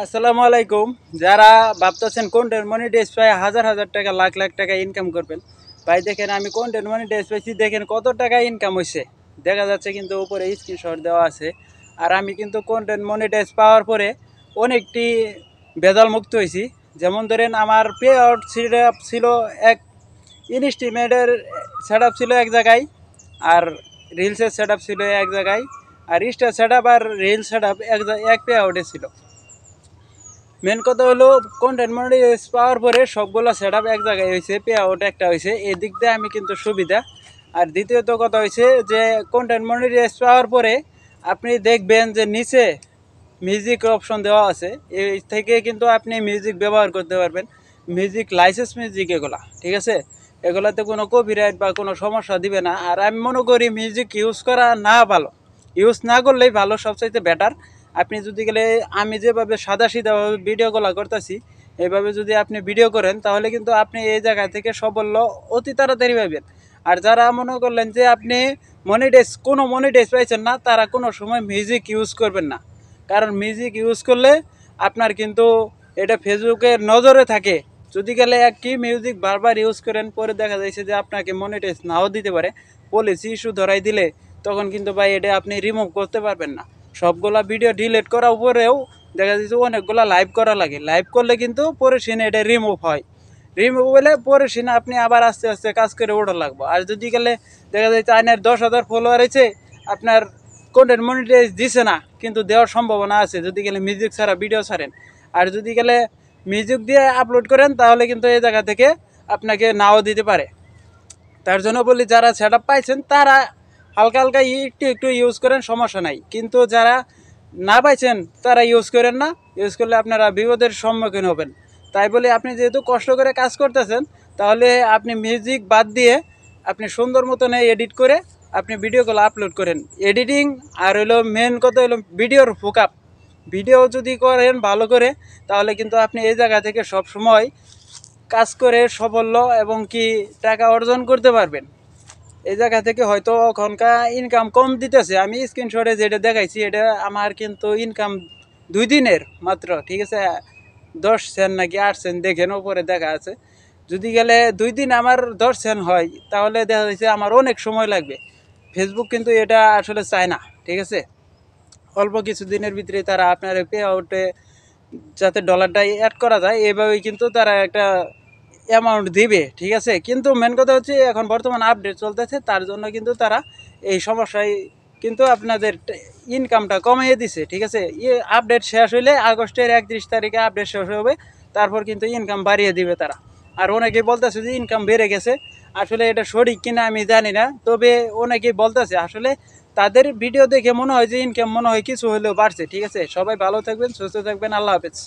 আসসালামু আলাইকুম। যারা ভাবতেছেন কন্টেন্ট মনিটাইজ পাই হাজার হাজার টাকা লাখ লাখ টাকা ইনকাম করবেন, ভাই দেখেন আমি কন্টেন্ট মনিটাইজ পাইছি, দেখেন কত টাকা ইনকাম হয়েছে দেখা যাচ্ছে, কিন্তু উপরে স্ক্রিনশট দেওয়া আছে। আর আমি কিন্তু কন্টেন্ট মনিটাইজ পাওয়ার পরে অনেকটি ভেজাল মুক্ত হয়েছি। যেমন ধরেন আমার পে আউট সেট আপ ছিল এক, ইনস্টিমেটের সেট আপ ছিল এক জায়গায়, আর রিলসের সেট আপ ছিল এক জায়গায়, আর স্টার সেট আপ আর রিলস সেট আপ এক পে আউটে ছিল। মেন কথা হলো কন্টেন্ট মনিটাইজ পাওয়ার পরে সবগুলো সেট আপ এক জায়গায় হয়েছে, পে আউট একটা হয়েছে, এদিক দিয়ে আমি কিন্তু সুবিধা। আর দ্বিতীয়ত কথা হয়েছে যে কন্টেন্ট মনিটাইজ পাওয়ার পরে আপনি দেখবেন যে নিচে মিউজিক অপশন দেওয়া আছে, এই থেকে কিন্তু আপনি মিউজিক ব্যবহার করতে পারবেন। মিউজিক লাইসেন্স মিউজিক এগুলা, ঠিক আছে, এগুলাতে কোনো কপিরাইট বা কোনো সমস্যা দিবে না। আর আমি মনে করি মিউজিক ইউজ করা না ভালো, ইউজ না করলেই ভালো, সবচাইতে বেটার। আপনি যদি গেলে আমি যেভাবে সাদা সিধাভাবে ভিডিওগুলো করতেছি এইভাবে যদি আপনি ভিডিও করেন, তাহলে কিন্তু আপনি এই জায়গা থেকে সাফল্য অতি তাড়াতাড়ি পাবেন। আর যারা মনে করলেন যে আপনি কোনো মনিটাইজ পাইছেন না, তারা কোনো সময় মিউজিক ইউজ করবেন না। কারণ মিউজিক ইউজ করলে আপনার কিন্তু এটা ফেসবুকের নজরে থাকে। যদি গেলে একই মিউজিক বারবার ইউজ করেন, পরে দেখা যাচ্ছে যে আপনাকে মনিটাইজ নাও দিতে পারে, পলিসি ইস্যু ধরাই দিলে তখন কিন্তু ভাই এটা আপনি রিমুভ করতে পারবেন না। সবগুলা ভিডিও ডিলিট করার পরেও দেখা যাচ্ছে অনেকগুলা লাইভ করা লাগে, লাইভ করলে কিন্তু পরে সিনে এটা রিমুভ হয়। রিমুভ হলে পরে সিনে আপনি আবার আস্তে আস্তে কাজ করে ওঠা লাগবে। আর যদি গেলে দেখা যাচ্ছে আইনের 10,000 ফলোয়ার আছে, আপনার কন্টেন্ট মনিটাইজ দিছে না, কিন্তু দেওয়ার সম্ভাবনা আছে যদি গেলে মিউজিক ছাড়া ভিডিও ছাড়েন। আর যদি গেলে মিউজিক দিয়ে আপলোড করেন, তাহলে কিন্তু এই জায়গা থেকে আপনাকে নাও দিতে পারে। তার জন্য বলি, যারা সেট আপ পাইছেন তারা হালকা হালকা একটু একটু ইউজ করেন, সমস্যা নাই। কিন্তু যারা না পাইছেন তারা ইউজ করেন না, ইউজ করলে আপনারা বিপদের সম্মুখীন হবেন। তাই বলে আপনি যেহেতু কষ্ট করে কাজ করতেছেন, তাহলে আপনি মিউজিক বাদ দিয়ে আপনি সুন্দর মতন এডিট করে আপনি ভিডিওগুলো আপলোড করেন। এডিটিং আর হলো মেন কথা হলো ভিডিওর হুকআপ। ভিডিও যদি করেন ভালো করে, তাহলে কিন্তু আপনি এই জায়গা থেকে সব সময় কাজ করে সাফল্য এবং কি টাকা অর্জন করতে পারবেন। এই জায়গা থেকে হয়তো ওখানকার ইনকাম কম দিতেছে, আমি স্ক্রিনশটে যেটা দেখাইছি এটা আমার কিন্তু ইনকাম 2 দিনের মাত্র, ঠিক আছে, 10 সেন্ট নাকি 8 সেন্ট দেখেন ওপরে দেখা আছে। যদি গেলে 2 দিন আমার 10 সেন্ট হয়, তাহলে দেখা যাচ্ছে আমার অনেক সময় লাগবে। ফেসবুক কিন্তু এটা আসলে চায় না, ঠিক আছে, অল্প কিছু দিনের ভিতরে তারা আপনার পে আউটে যাতে ডলারটা অ্যাড করা যায় এভাবেই কিন্তু তারা একটা অ্যামাউন্ট দিবে, ঠিক আছে। কিন্তু মেন কথা হচ্ছে এখন বর্তমান আপডেট চলতেছে, তার জন্য কিন্তু তারা এই সমস্যায় কিন্তু আপনাদের ইনকামটা কমিয়ে দিছে, ঠিক আছে। আপডেট শেষ হইলে আগস্টের 31 তারিখে আপডেট শেষ হবে, তারপর কিন্তু ইনকাম বাড়িয়ে দিবে তারা। আর অনেকে বলতেছে যে ইনকাম বেড়ে গেছে, আসলে এটা সঠিক কিনা আমি জানি না, তবে অনেকে বলতেছে আসলে তাদের ভিডিও দেখে মনে হয় যে ইনকাম মনে হয় কিছু হলেও বাড়ছে, ঠিক আছে। সবাই ভালো থাকবেন, সুস্থ থাকবেন, আল্লাহ হাফেজ।